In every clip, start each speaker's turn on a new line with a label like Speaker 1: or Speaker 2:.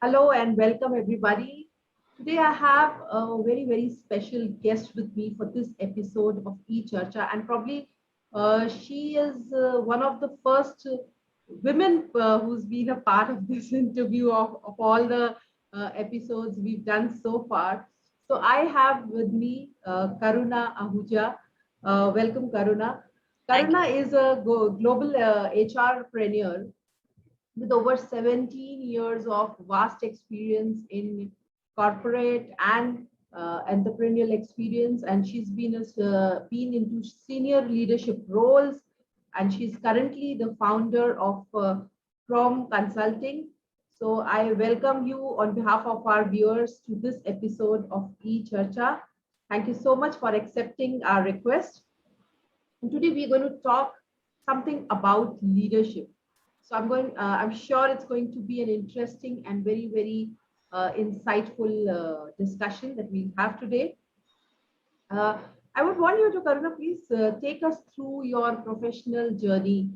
Speaker 1: Hello and welcome everybody. Today I have a very special guest with me for this episode of eCharcha, and probably she is one of the first women who's been a part of this interview of all the episodes we've done so far. So I have with me Karuna Ahuja. Welcome Karuna.
Speaker 2: Thank you.
Speaker 1: Karuna is a global HRpreneur with over 17 years of vast experience in corporate and entrepreneurial experience, and she's been into senior leadership roles, and she's currently the founder of Prom Consulting. So I welcome you on behalf of our viewers to this episode of eCharcha. Thank you so much for accepting our request. And today we're going to talk something about leadership. So I'm sure it's going to be an interesting and very insightful discussion that we have today. Uh, I would want you to, Karuna, please take us through your professional journey.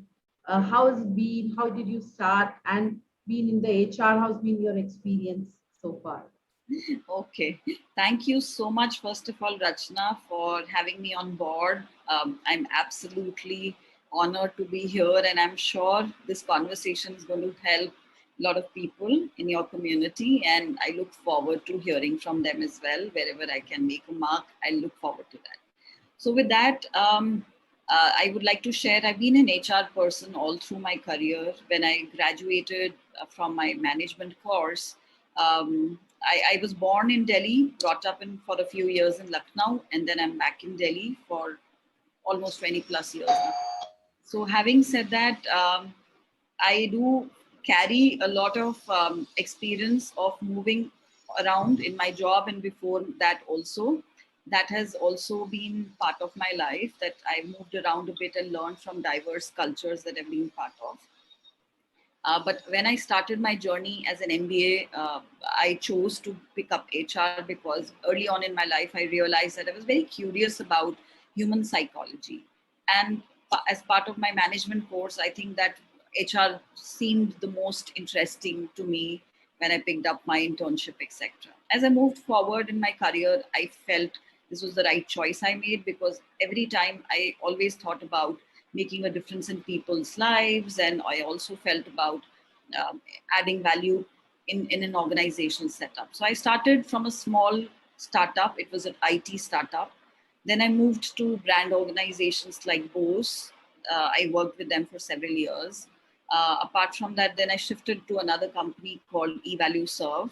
Speaker 1: How has it been? How did you start? And being in the HR, how's been your experience so far?
Speaker 2: Okay. Thank you so much, first of all, Rachna, for having me on board. I'm absolutely honored to be here, and I'm sure this conversation is going to help a lot of people in your community. And I look forward to hearing from them as well. Wherever I can make a mark, I look forward to that. So, with that, I would like to share I've been an HR person all through my career. When I graduated from my management course, I was born in Delhi, brought up in for a few years in Lucknow, and then I'm back in Delhi for almost 20 plus years now. So, having said that, I do carry a lot of experience of moving around in my job, and before that also. That has also been part of my life, that I moved around a bit and learned from diverse cultures that I've been part of. But when I started my journey as an MBA, I chose to pick up HR because early on in my life, I realized that I was very curious about human psychology. And as part of my management course, I think that HR seemed the most interesting to me when I picked up my internship, etc. As I moved forward in my career, I felt this was the right choice I made because every time I always thought about making a difference in people's lives, and I also felt about um, adding value in an organizational setup. So I started from a small startup. It was an IT startup. Then I moved to brand organizations like Bose. I worked with them for several years. Apart from that, then I shifted to another company called eValue Serve.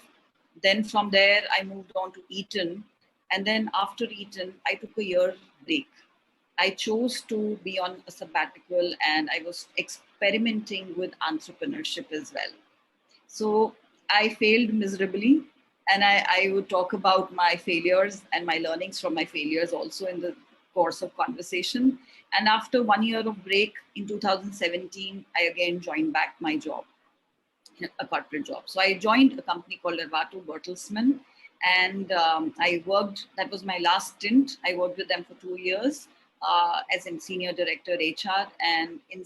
Speaker 2: Then from there, I moved on to Eaton. And then after Eaton, I took a year break. I chose to be on a sabbatical, and I was experimenting with entrepreneurship as well. So I failed miserably, and I would talk about my failures and my learnings from my failures also in the course of conversation. And after 1 year of break in 2017, I again joined back my job, a corporate job. So I joined a company called Arvato Bertelsmann, and I worked. That was my last stint. I worked with them for 2 years as a senior director HR. And in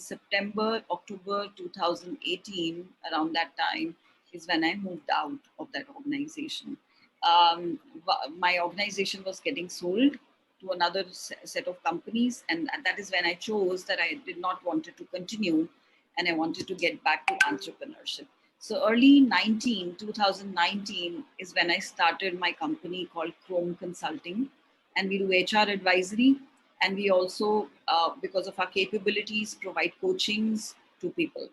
Speaker 2: October 2018, around that time, is when I moved out of that organization. My organization was getting sold to another set of companies, and that is when I chose that I did not want it to continue, and I wanted to get back to entrepreneurship. So early 2019 is when I started my company called Chrome Consulting, and we do HR advisory, and we also, because of our capabilities, provide coachings to people.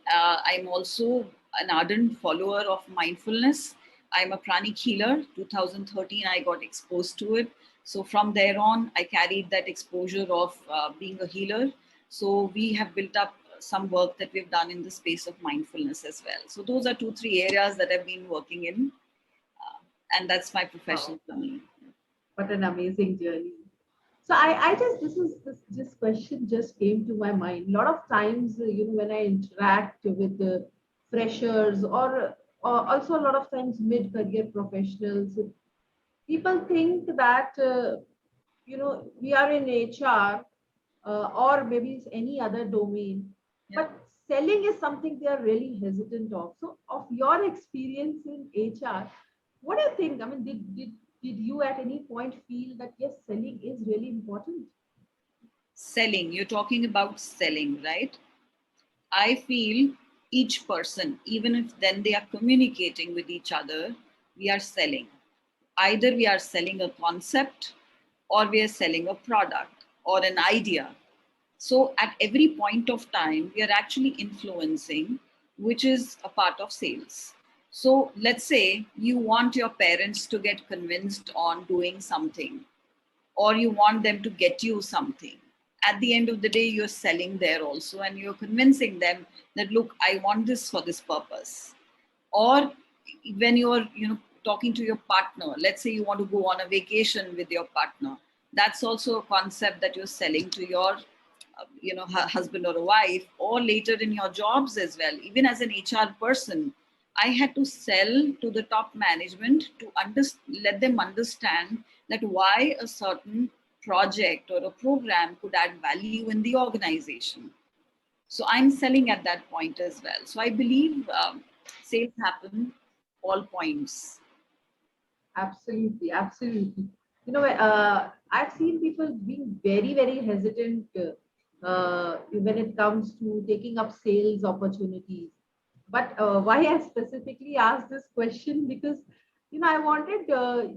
Speaker 2: I'm also an ardent follower of mindfulness. I'm a pranic healer. 2013, I got exposed to it. So from there on, I carried that exposure of being a healer. So we have built up some work that we've done in the space of mindfulness as well. So those are 2, 3 areas that I've been working in, and that's my
Speaker 1: Wow,
Speaker 2: professional journey.
Speaker 1: what an amazing journey. So I just this question just came to my mind. A lot of times, when I interact with the freshers or also a lot of times mid-career professionals, people think that we are in HR or maybe it's any other domain,
Speaker 2: Yeah.
Speaker 1: but selling is something they are really hesitant of. So, of your experience in HR, what do you think? I mean, did you at any point feel that yes, selling is really important?
Speaker 2: Selling, you're talking about selling, right? I feel each person, even if then they are communicating with each other, we are selling. Either we are selling a concept or we are selling a product or an idea. So at every point of time, we are actually influencing, which is a part of sales. So let's say you want your parents to get convinced on doing something, or you want them to get you something. At the end of the day, you're selling there also, and you're convincing them that, look, I want this for this purpose. Or when you're, talking to your partner, let's say you want to go on a vacation with your partner, that's also a concept that you're selling to your husband or a wife, or later in your jobs as well. Even as an HR person, I had to sell to the top management to let them understand that why a certain project or a program could add value in the organization. So I'm selling at that point as well. So I believe sales happen all points.
Speaker 1: Absolutely, absolutely. I've seen people being very, very hesitant when it comes to taking up sales opportunities. But why I specifically asked this question, because I wanted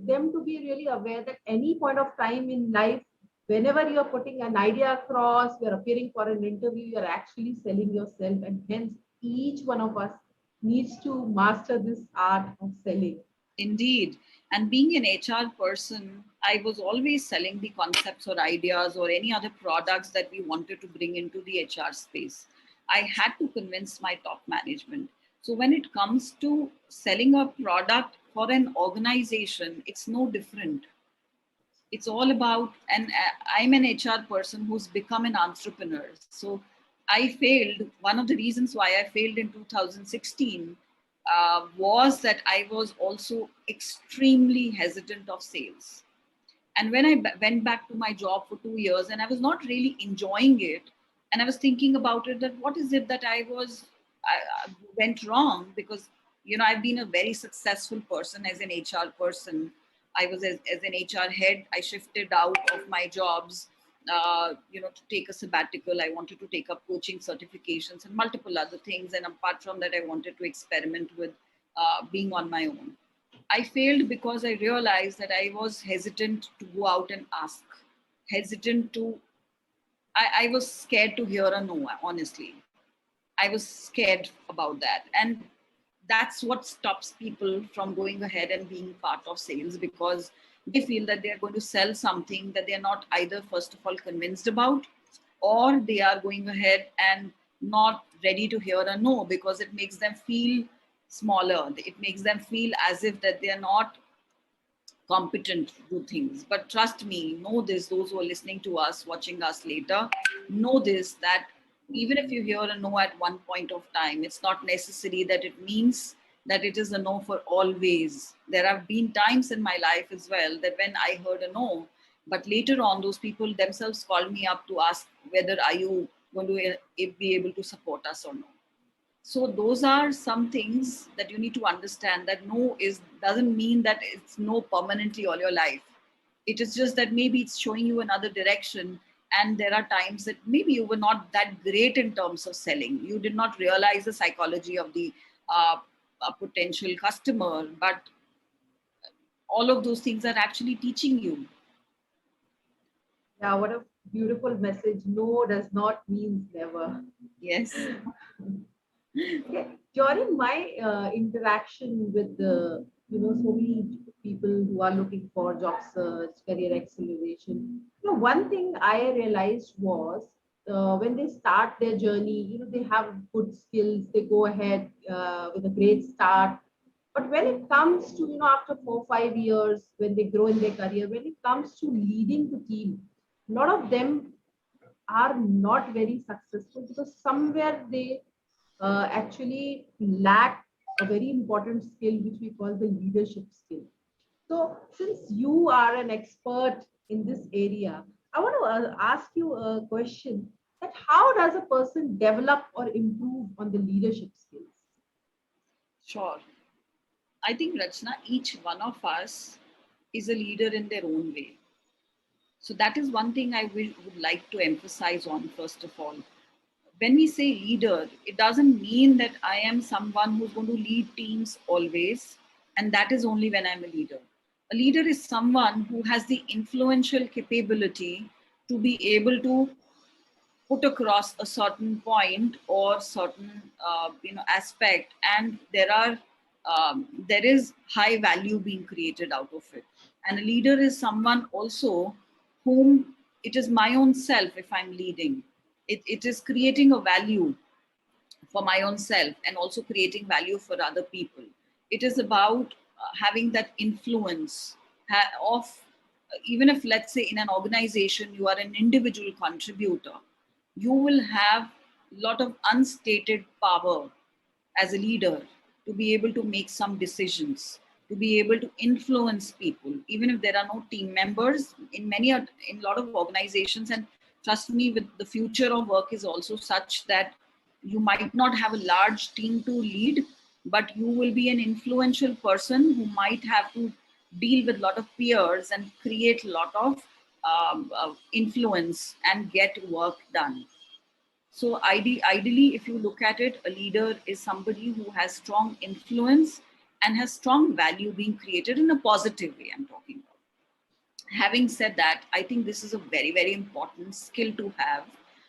Speaker 1: them to be really aware that any point of time in life, whenever you're putting an idea across, you're appearing for an interview, you're actually selling yourself, and hence each one of us needs to master this art of selling.
Speaker 2: Indeed. And being an HR person, I was always selling the concepts or ideas or any other products that we wanted to bring into the HR space. I had to convince my top management. So when it comes to selling a product for an organization, it's no different. It's all about, and I'm an HR person who's become an entrepreneur. So I failed. One of the reasons why I failed in 2016 was that I was also extremely hesitant of sales. And when I went back to my job for 2 years and I was not really enjoying it, and I was thinking about it, that what is it that I went wrong? Because I've been a very successful person as an HR person. I was as an HR head. I shifted out of my jobs, to take a sabbatical. I wanted to take up coaching certifications and multiple other things. And apart from that, I wanted to experiment with being on my own. I failed because I realized that I was hesitant to go out and ask, hesitant to, I was scared to hear a no, honestly. I was scared about that. And that's what stops people from going ahead and being part of sales, because they feel that they're going to sell something that they're not either, first of all, convinced about, or they are going ahead and not ready to hear a no, because it makes them feel smaller. It makes them feel as if that they're not competent to do things. But trust me, know this, those who are listening to us, watching us later, know this, that even if you hear a no at one point of time, it's not necessary that it means that it is a no for always. There have been times in my life as well that when I heard a no, but later on, those people themselves called me up to ask whether are you going to be able to support us or no. So those are some things that you need to understand, that no is doesn't mean that it's no permanently all your life. It is just that maybe it's showing you another direction, and there are times that maybe you were not that great in terms of selling. You did not realize the psychology of the potential customer, but all of those things are actually teaching you.
Speaker 1: Yeah, what a beautiful message. No does not mean never.
Speaker 2: Yes.
Speaker 1: Okay. During my interaction with so many people who are looking for job search, career acceleration, one thing I realized was when they start their journey, they have good skills, they go ahead with a great start. But when it comes to, after 4 5 years, when they grow in their career, when it comes to leading the team, a lot of them are not very successful because somewhere they actually lack a very important skill which we call the leadership skill. So since you are an expert in this area, I want to ask you a question. that how does a person develop or improve on the leadership skills?
Speaker 2: Sure. I think, Rachna, each one of us is a leader in their own way. So that is one thing I would like to emphasize on, first of all. When we say leader, it doesn't mean that I am someone who's going to lead teams always, and that is only when I'm a leader. A leader is someone who has the influential capability to be able to put across a certain point or certain aspect, and there is high value being created out of it. And a leader is someone also whom it is my own self. If I'm leading, it is creating a value for my own self and also creating value for other people. It is about having that influence of, even if, let's say, in an organization you are an individual contributor, you will have a lot of unstated power as a leader to be able to make some decisions, to be able to influence people, even if there are no team members in a lot of organizations. And trust me, with the future of work is also such that you might not have a large team to lead, but you will be an influential person who might have to deal with a lot of peers and create a lot of influence and get work done. So ideally, if you look at it, a leader is somebody who has strong influence and has strong value being created in a positive way, I'm talking about. Having said that, I think this is a very, very important skill to have,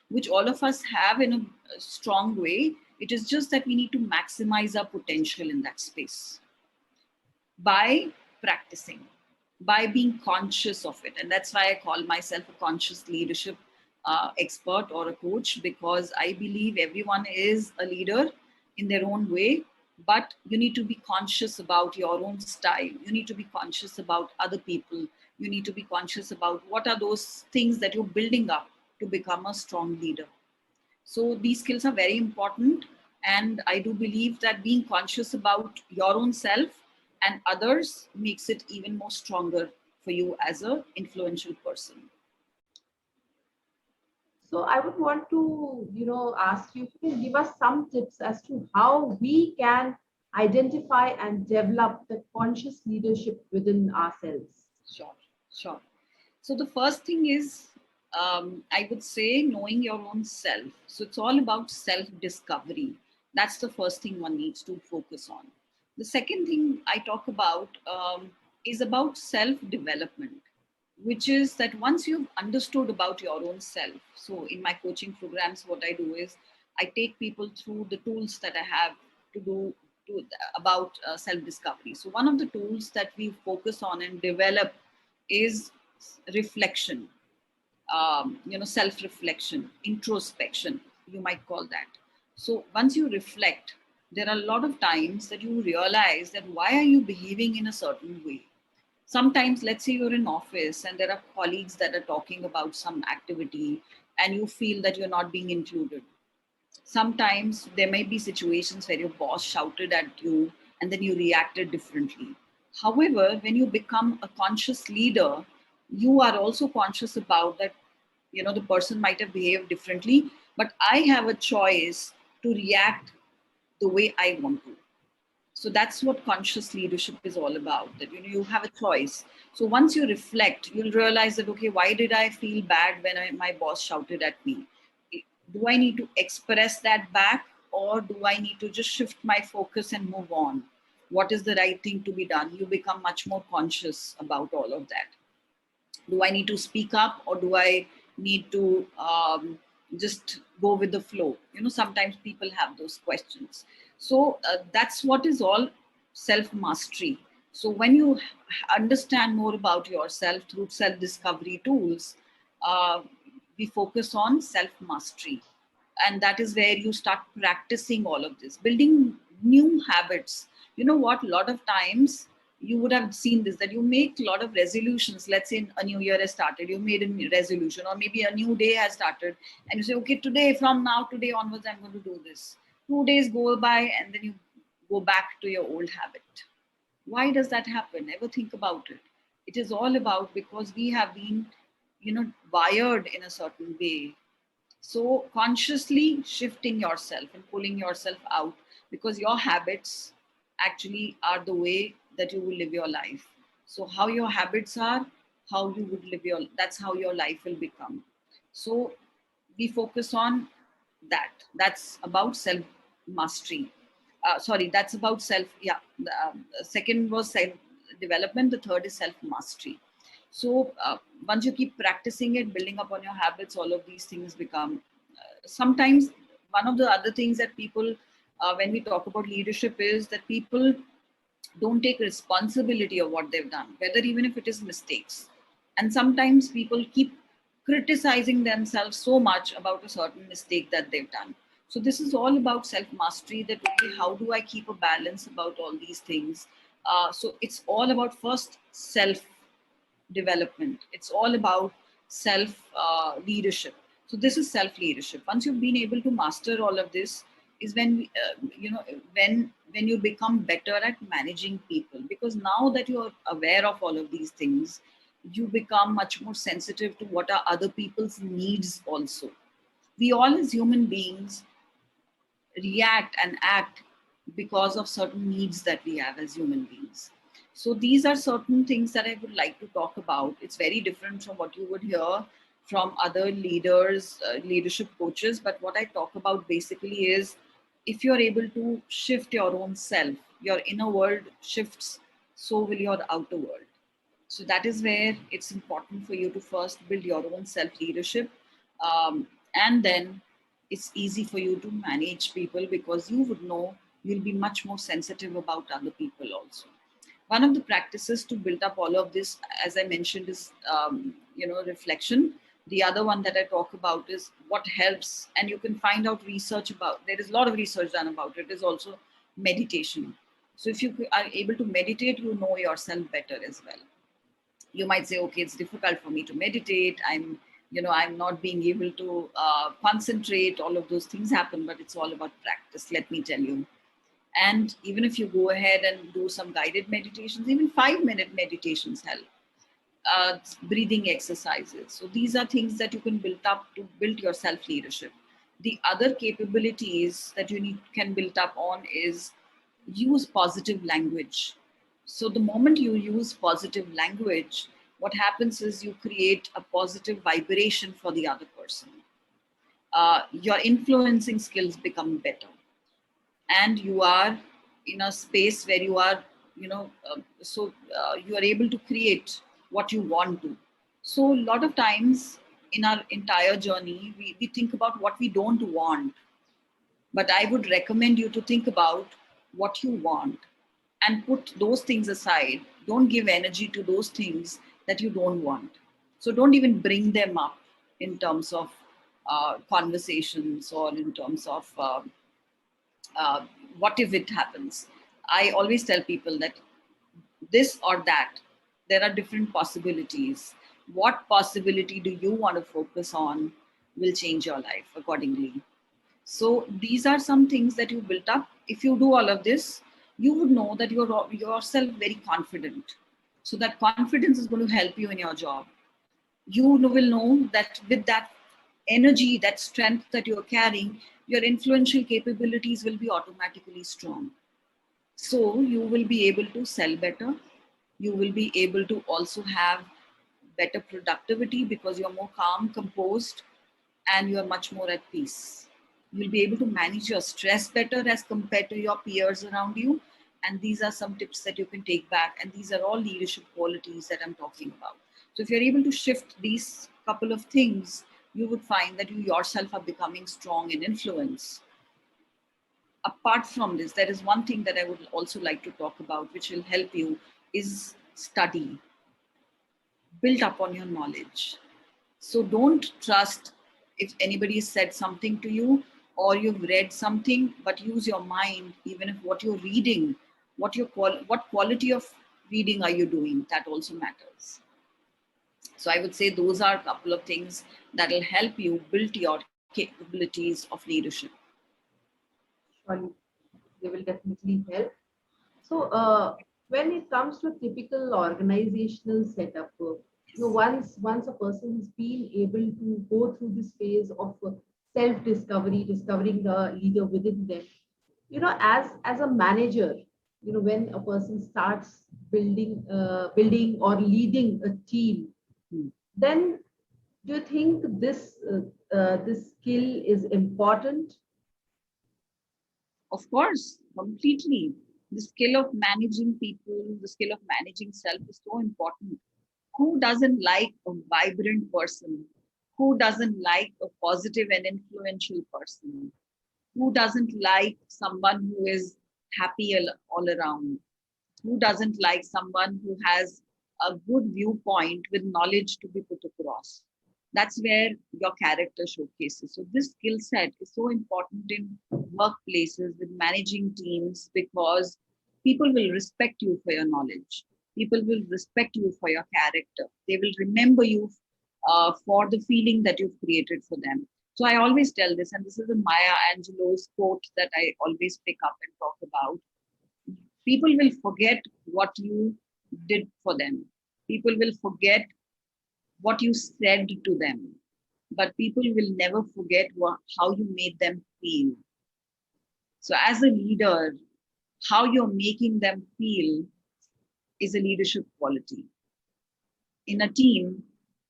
Speaker 2: which all of us have in a strong way. It is just that we need to maximize our potential in that space by practicing, by being conscious of it. And that's why I call myself a conscious leadership expert or a coach, because I believe everyone is a leader in their own way, but you need to be conscious about your own style. You need to be conscious about other people. You need to be conscious about what are those things that you're building up to become a strong leader. So these skills are very important. And I do believe that being conscious about your own self and others makes it even more stronger for you as an influential person.
Speaker 1: So I would want to, ask you if you can give us some tips as to how we can identify and develop the conscious leadership within ourselves.
Speaker 2: Sure, sure. So the first thing is, I would say, knowing your own self. So it's all about self-discovery. That's the first thing one needs to focus on. The second thing I talk about is about self-development, which is that once you've understood about your own self. So in my coaching programs, what I do is I take people through the tools that I have to do about self-discovery. So one of the tools that we focus on and develop is reflection, self-reflection, introspection, you might call that. So once you reflect, there are a lot of times that you realize that why are you behaving in a certain way. Sometimes, let's say you're in office and there are colleagues that are talking about some activity and you feel that you're not being included. Sometimes there may be situations where your boss shouted at you and then you reacted differently. However, when you become a conscious leader, you are also conscious about that, the person might have behaved differently, but I have a choice to react the way I want to. So that's what conscious leadership is all about, that you have a choice. So once you reflect, you'll realize that, okay, why did I feel bad when my boss shouted at me? Do I need to express that back, or do I need to just shift my focus and move on? What is the right thing to be done? You become much more conscious about all of that. Do I need to speak up, or do I need to just go with the flow? Sometimes people have those questions. So that's what is all self mastery. So when you understand more about yourself through self discovery tools, uh, we focus on self mastery, and that is where you start practicing all of this, building new habits. You know what, a lot of times you would have seen this, that you make a lot of resolutions. Let's say a new year has started, you made a resolution, or maybe a new day has started, and you say, okay, today onwards, I'm going to do this. 2 days go by and then you go back to your old habit. Why does that happen? Ever think about it? It is all about because we have been wired in a certain way, So consciously shifting yourself and pulling yourself out, because your habits actually are the way that you will live your life. So how your habits are, how you would live your, that's how your life will become. So we focus on that. That's about self mastery. Sorry, that's about self. Yeah. The second was self development. The third is self mastery. So once you keep practicing it, building up on your habits, all of these things become. Sometimes one of the other things that people, when we talk about leadership, is that people don't take responsibility of what they've done, whether even if it is mistakes. And sometimes people keep criticizing themselves so much about a certain mistake that they've done. So this is all about self mastery. That okay, how do I keep a balance about all these things? So it's all about first self development. It's all about self leadership. So this is self leadership. Once you've been able to master all of this, is when you know, when you become better at managing people, because now that you are aware of all of these things, you become much more sensitive to what are other people's needs also. We all as human beings react and act because of certain needs that we have as human beings. So these are certain things that I would like to talk about. It's very different from what you would hear from other leaders, leadership coaches. But what I talk about basically is, if you're able to shift your own self, your inner world shifts, so will your outer world. So that is where it's important for you to first build your own self leadership, and then it's easy for you to manage people, because you would know, you'll be much more sensitive about other people also. One of the practices to build up all of this, as I mentioned, is reflection. The other one that I talk about is what helps, and you can find out research about. There is a lot of research done about it. Is also meditation. So if you are able to meditate, you know yourself better as well. You might say, okay, it's difficult for me to meditate, I'm not being able to concentrate, all of those things happen, but it's all about practice, let me tell you. And even if you go ahead and do some guided meditations, even 5-minute meditations help. Breathing exercises, so these are things that you can build up to build your self leadership. The other capabilities that you need can build up on is use positive language. So the moment you use positive language, what happens is you create a positive vibration for the other person. Your influencing skills become better, and you are in a space where you are, you are able to create what you want to. So a lot of times in our entire journey, we think about what we don't want, but I would recommend you to think about what you want and put those things aside. Don't give energy to those things that you don't want. So don't even bring them up in terms of conversations, or in terms of uh, what if it happens. I always tell people that this or that, there are different possibilities. What possibility do you want to focus on will change your life accordingly. So these are some things that you built up. If you do all of this, you would know that you're yourself very confident. So that confidence is going to help you in your job. You will know that with that energy, that strength that you're carrying, your influential capabilities will be automatically strong. So you will be able to sell better. You will be able to also have better productivity, because you're more calm, composed, and you're much more at peace. You'll be able to manage your stress better as compared to your peers around you. And these are some tips that you can take back. And these are all leadership qualities that I'm talking about. So if you're able to shift these couple of things, you would find that you yourself are becoming strong in influence. Apart from this, there is one thing that I would also like to talk about, which will help you, is study. Build up on your knowledge. So don't trust if anybody has said something to you, or you've read something, but use your mind. Even if what you're reading, what quality of reading are you doing, that also matters. So I would say those are a couple of things that will help you build your capabilities of leadership.
Speaker 1: Surely, they will definitely help. So, when it comes to a typical organizational setup, once a person has been able to go through this phase of self-discovery, discovering the leader within them. As a manager, when a person starts building or leading a team,
Speaker 2: Hmm.
Speaker 1: then do you think this skill is important?
Speaker 2: Of course, completely. The skill of managing people, the skill of managing self is so important. Who doesn't like a vibrant person? Who doesn't like a positive and influential person? Who doesn't like someone who is happy all around? Who doesn't like someone who has a good viewpoint with knowledge to be put across? That's where your character showcases. So this skill set is so important in workplaces with managing teams, because people will respect you for your knowledge. People will respect you for your character. They will remember you for the feeling that you've created for them. So I always tell this, and this is a Maya Angelou's quote that I always pick up and talk about. People will forget what you did for them. People will forget what you said to them, but people will never forget how you made them feel. So, as a leader, how you're making them feel is a leadership quality. In a team,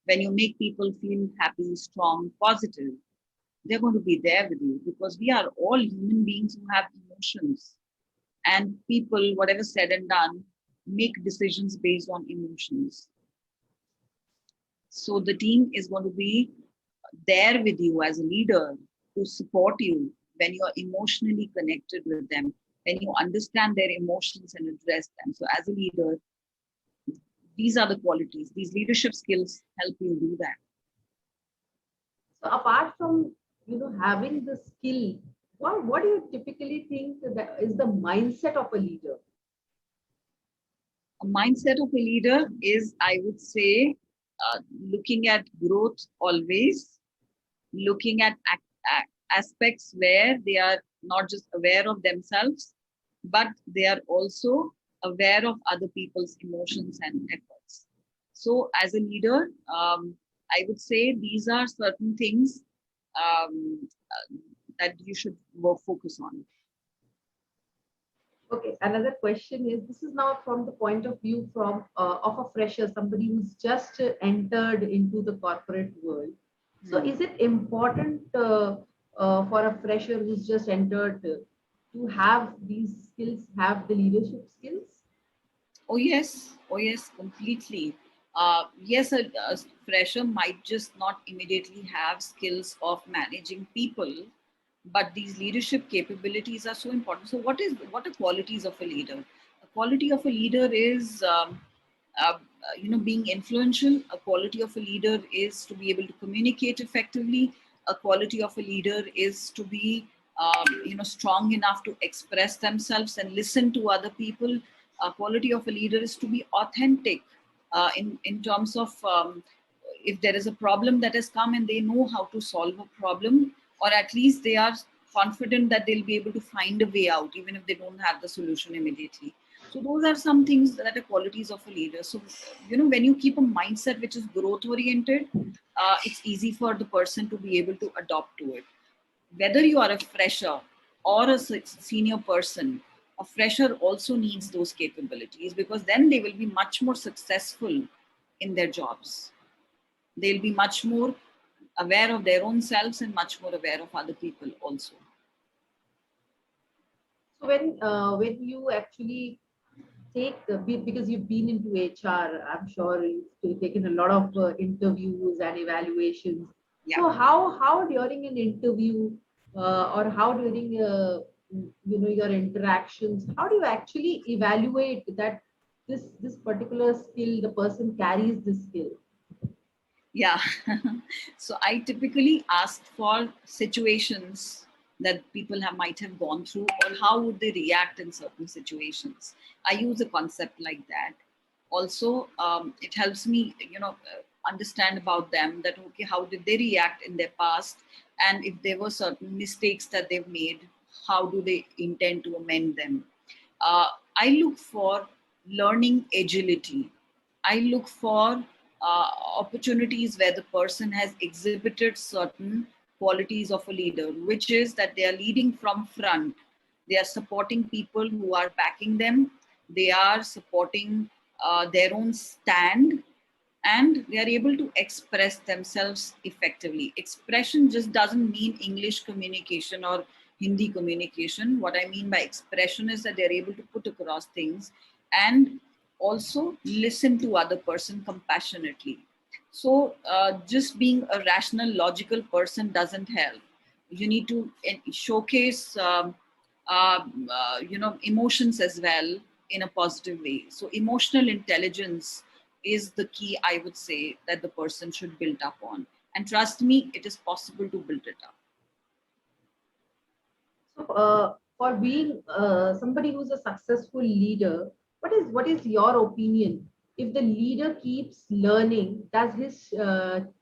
Speaker 2: when you make people feel happy, strong, positive, they're going to be there with you, because we are all human beings who have emotions. And people, whatever said and done, make decisions based on emotions. So the team is going to be there with you as a leader to support you when you're emotionally connected with them, when you understand their emotions and address them. So as a leader, these are the qualities, these leadership skills help you do that.
Speaker 1: So apart from having the skill, what do you typically think that is the mindset of a leader?
Speaker 2: A mindset of a leader is, I would say, looking at growth always, looking at aspects where they are not just aware of themselves, but they are also aware of other people's emotions and efforts. So, as a leader, I would say these are certain things that you should focus on.
Speaker 1: Okay, another question is, this is now from the point of view from of a fresher, somebody who's just entered into the corporate world. So is it important for a fresher who's just entered to have these skills, have the leadership skills?
Speaker 2: Oh yes, completely. Yes, a fresher might just not immediately have skills of managing people, but these leadership capabilities are so important. So, what are qualities of a leader? A quality of a leader is, being influential. A quality of a leader is to be able to communicate effectively. A quality of a leader is to be, strong enough to express themselves and listen to other people. A quality of a leader is to be authentic in terms of, if there is a problem that has come and they know how to solve a problem, or at least they are confident that they'll be able to find a way out even if they don't have the solution immediately. So those are some things that are qualities of a leader. So when you keep a mindset which is growth oriented, it's easy for the person to be able to adopt to it. Whether you are a fresher or a senior person, a fresher also needs those capabilities, because then they will be much more successful in their jobs. They'll be much more aware of their own selves and much more aware of other people also.
Speaker 1: So when you actually because you've been into HR, I'm sure you've taken a lot of interviews and evaluations.
Speaker 2: Yeah.
Speaker 1: So how during an interview or how during your interactions, how do you actually evaluate that this particular skill, the person carries this skill?
Speaker 2: Yeah. So I typically ask for situations that people might have gone through, or how would they react in certain situations. I use a concept like that. Also, it helps me, understand about them, that, okay, how did they react in their past? And if there were certain mistakes that they've made, how do they intend to amend them? Uh, I look for learning agility. I look for opportunities where the person has exhibited certain qualities of a leader, which is that they are leading from front. They are supporting people who are backing them. They are supporting their own stand, and they are able to express themselves effectively. Expression just doesn't mean English communication or Hindi communication. What I mean by expression is that they're able to put across things and also listen to other person compassionately. So just being a rational, logical person doesn't help. You need to showcase, emotions as well in a positive way. So emotional intelligence is the key, I would say, that the person should build up on. And trust me, it is possible to build it up.
Speaker 1: So, for being somebody who's a successful leader, what is your opinion? If the leader keeps learning, does his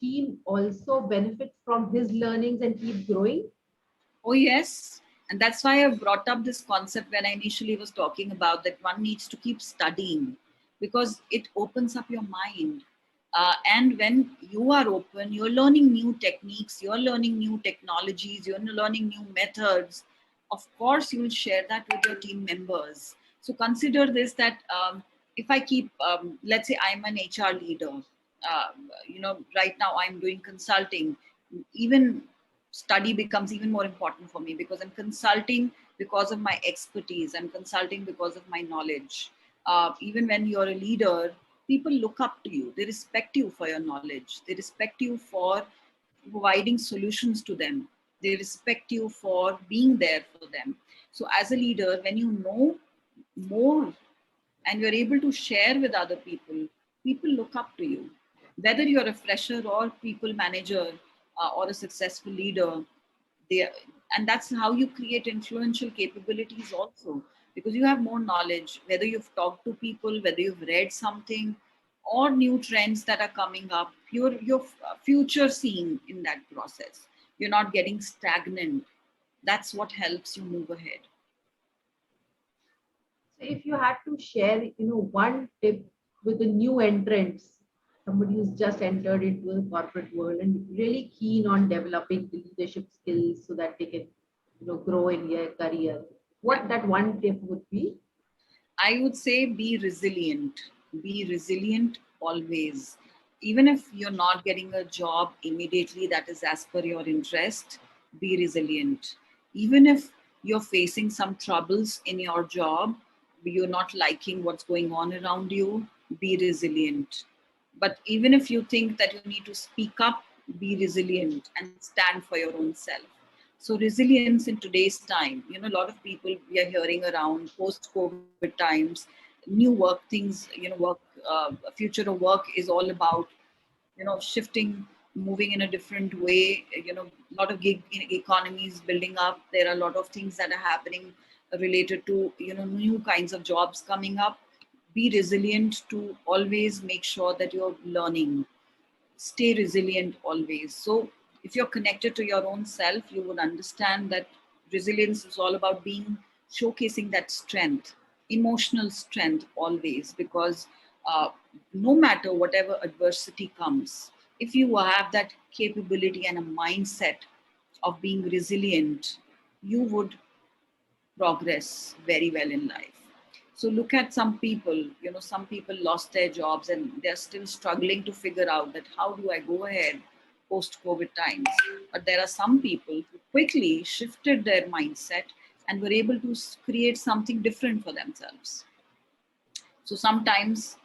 Speaker 1: team also benefit from his learnings and keep growing?
Speaker 2: Oh, yes. And that's why I brought up this concept when I initially was talking about that one needs to keep studying, because it opens up your mind. And when you are open, you're learning new techniques, you're learning new technologies, you're learning new methods. Of course, you will share that with your team members. So consider this, that if I keep, let's say I'm an HR leader, right now I'm doing consulting. Even study becomes even more important for me, because I'm consulting because of my expertise, I'm consulting because of my knowledge. Even when you're a leader, people look up to you, they respect you for your knowledge, they respect you for providing solutions to them, they respect you for being there for them. So as a leader, when you know more and you're able to share with other people, people look up to you. Whether you're a fresher or people manager, or a successful leader, they, and that's how you create influential capabilities also, because you have more knowledge, whether you've talked to people, whether you've read something, or new trends that are coming up, you're future seeing in that process. You're not getting stagnant. That's what helps you move ahead.
Speaker 1: So if you had to share, one tip with the new entrants, somebody who's just entered into the corporate world and really keen on developing the leadership skills so that they can, grow in their career, what that one tip would be?
Speaker 2: I would say be resilient. Be resilient always. Even if you're not getting a job immediately that is as per your interest, be resilient. Even if you're facing some troubles in your job, you're not liking what's going on around you, be resilient. But even if you think that you need to speak up, be resilient and stand for your own self. So resilience in today's time, a lot of people we are hearing around post-COVID times, new work things, work, future of work is all about, shifting, moving in a different way. A lot of gig economies building up. There are a lot of things that are happening related to, new kinds of jobs coming up. Be resilient to always make sure that you're learning, stay resilient always. So if you're connected to your own self, you would understand that resilience is all about being, showcasing that strength, emotional strength always, because uh, no matter whatever adversity comes, if you have that capability and a mindset of being resilient, you would progress very well in life. So look at some people, some people lost their jobs and they're still struggling to figure out that how do I go ahead post COVID times. But there are some people who quickly shifted their mindset and were able to create something different for themselves. So sometimes,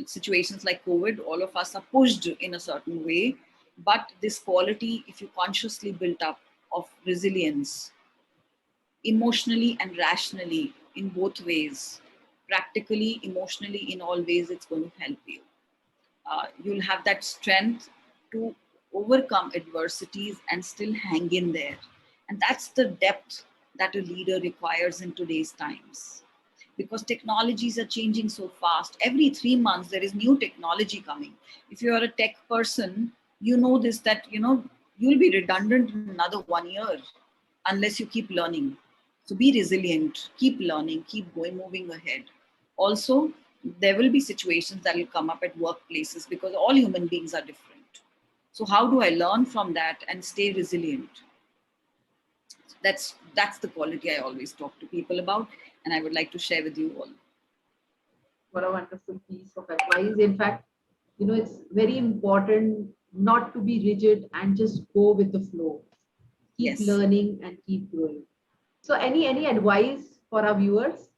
Speaker 2: situations like COVID, all of us are pushed in a certain way. But this quality, if you consciously built up of resilience, emotionally and rationally in both ways, practically, emotionally, in all ways, it's going to help you. You'll have that strength to overcome adversities and still hang in there. And that's the depth that a leader requires in today's times, because technologies are changing so fast. Every 3 months there is new technology coming. If you are a tech person, you know this, that you'll be redundant in another 1 year unless you keep learning. So be resilient, keep learning, keep going, moving ahead. Also, there will be situations that will come up at workplaces, because all human beings are different. So how do I learn from that and stay resilient? That's the quality I always talk to people about, and I would like to share with you all.
Speaker 1: What a wonderful piece of advice. In fact, it's very important not to be rigid and just go with the flow. Keep
Speaker 2: Yes.
Speaker 1: learning and keep growing. So any advice for our viewers?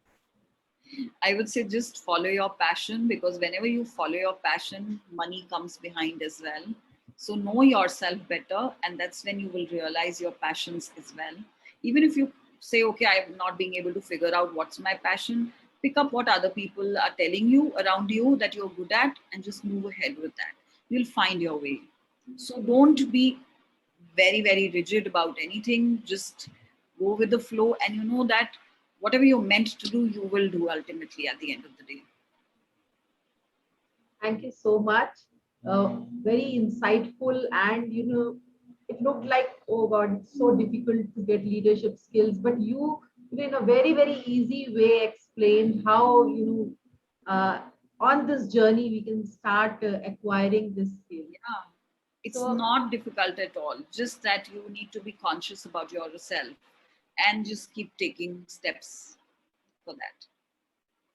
Speaker 2: I would say just follow your passion, because whenever you follow your passion, money comes behind as well. So know yourself better, and that's when you will realize your passions as well. Even if you say, okay, I'm not being able to figure out what's my passion, pick up what other people are telling you around you that you're good at and just move ahead with that. You'll find your way. So don't be very, very rigid about anything. Just go with the flow, and you know that whatever you're meant to do, you will do ultimately at the end of the day.
Speaker 1: Thank you so much. Very insightful, and it looked like, oh God, it's so difficult to get leadership skills, but in a very, very easy way explained how on this journey we can start acquiring this skill.
Speaker 2: Yeah, it's
Speaker 1: So
Speaker 2: not difficult at all. Just that you need to be conscious about yourself and just keep taking steps for that.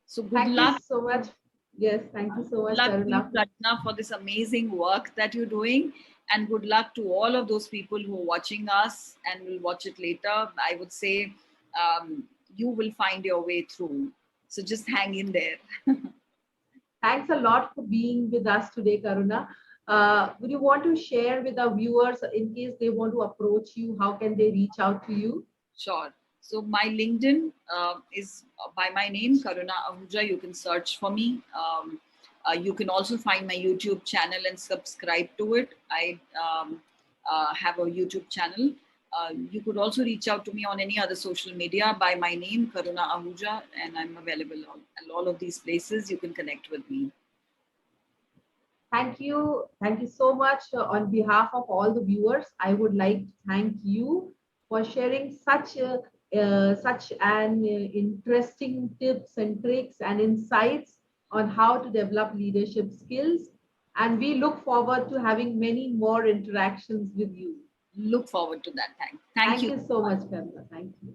Speaker 2: So good
Speaker 1: thank you
Speaker 2: luck.
Speaker 1: so much. Yes, thank you so
Speaker 2: Good
Speaker 1: much,
Speaker 2: luck to you,
Speaker 1: Karuna.
Speaker 2: Ratna, for this amazing work that you're doing. And good luck to all of those people who are watching us and will watch it later. I would say you will find your way through. So just hang in there.
Speaker 1: Thanks a lot for being with us today, Karuna. Would you want to share with our viewers, in case they want to approach you, how can they reach out to you?
Speaker 2: Sure. So my LinkedIn is by my name, Karuna Ahuja. You can search for me. You can also find my YouTube channel and subscribe to it. I have a YouTube channel. You could also reach out to me on any other social media by my name, Karuna Ahuja, and I'm available on all of these places. You can connect with me.
Speaker 1: Thank you. Thank you so much. On behalf of all the viewers, I would like to thank you for sharing such an interesting tips and tricks and insights on how to develop leadership skills. And we look forward to having many more interactions with you.
Speaker 2: Look forward to that. Thank
Speaker 1: Thank
Speaker 2: you.
Speaker 1: you so much, Karuna. Thank you.